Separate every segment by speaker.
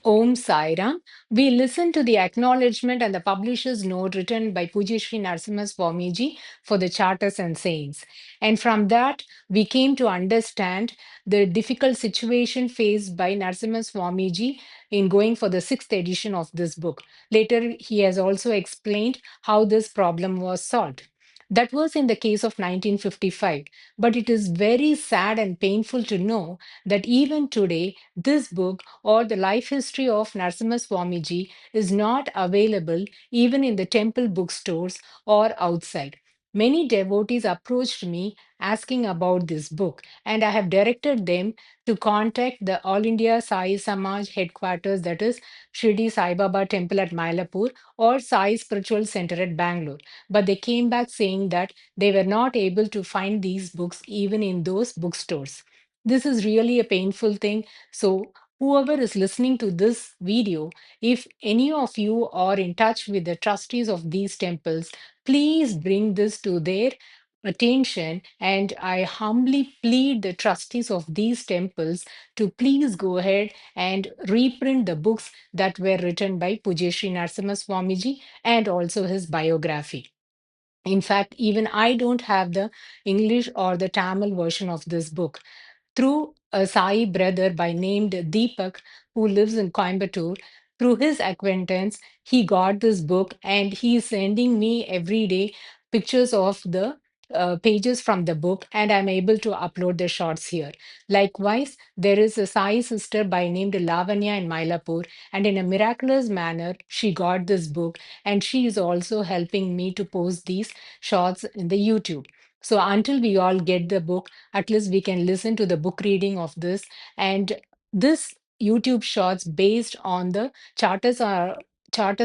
Speaker 1: Om Sai Ram. We listen to the acknowledgement and the publisher's note written by Pujya Sri Narasimha Swamiji for the charters and sayings. And from that, we came to understand the difficult situation faced by Narasimha Swamiji in going for the sixth edition of this book. Later, he has also explained how this problem was solved. That was in the case of 1955. But it is very sad and painful to know that even today, this book or the life history of Narasimha Swamiji is not available even in the temple bookstores or outside. Many devotees approached me asking about this book, and I have directed them to contact the All India Sai Samaj headquarters, that is Shirdi Sai Baba Temple at Mylapore or Sai Spiritual Center at Bangalore. But they came back saying that they were not able to find these books even in those bookstores. This is really a painful thing. So, whoever is listening to this video, if any of you are in touch with the trustees of these temples, please bring this to their attention. And I humbly plead the trustees of these temples to please go ahead and reprint the books that were written by Pujya Sri Narasimha Swamiji and also his biography. In fact, even I don't have the English or the Tamil version of this book. Through a Sai brother by named Deepak, who lives in Coimbatore, through his acquaintance, he got this book and he is sending me every day pictures of the pages from the book, and I'm able to upload the shots here. Likewise, there is a Sai sister by named Lavanya in Mylapore, and in a miraculous manner, she got this book, and she is also helping me to post these shots in the YouTube. So until we all get the book, at least we can listen to the book reading of this. And this YouTube shorts based on the charters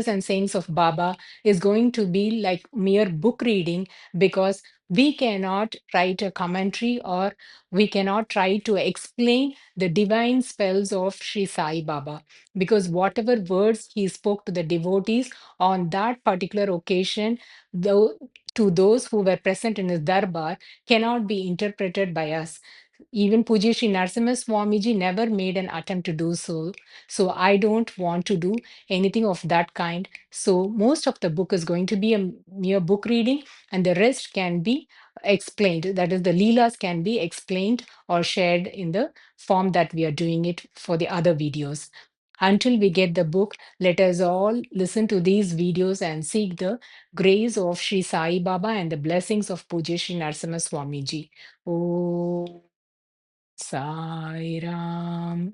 Speaker 1: and sayings of Baba is going to be like mere book reading, because we cannot write a commentary or we cannot try to explain the divine spells of Sri Sai Baba, because whatever words he spoke to the devotees on that particular occasion, though to those who were present in his darbar, cannot be interpreted by us. Even Puji Sri Narasimha Swamiji never made an attempt to do so. So I don't want to do anything of that kind. So most of the book is going to be a mere book reading, and the rest can be explained. That is, the Leelas can be explained or shared in the form that we are doing it for the other videos. Until we get the book, let us all listen to these videos and seek the grace of Sri Sai Baba and the blessings of Puja Sri Narasimha Swamiji. Oh, Sai Ram.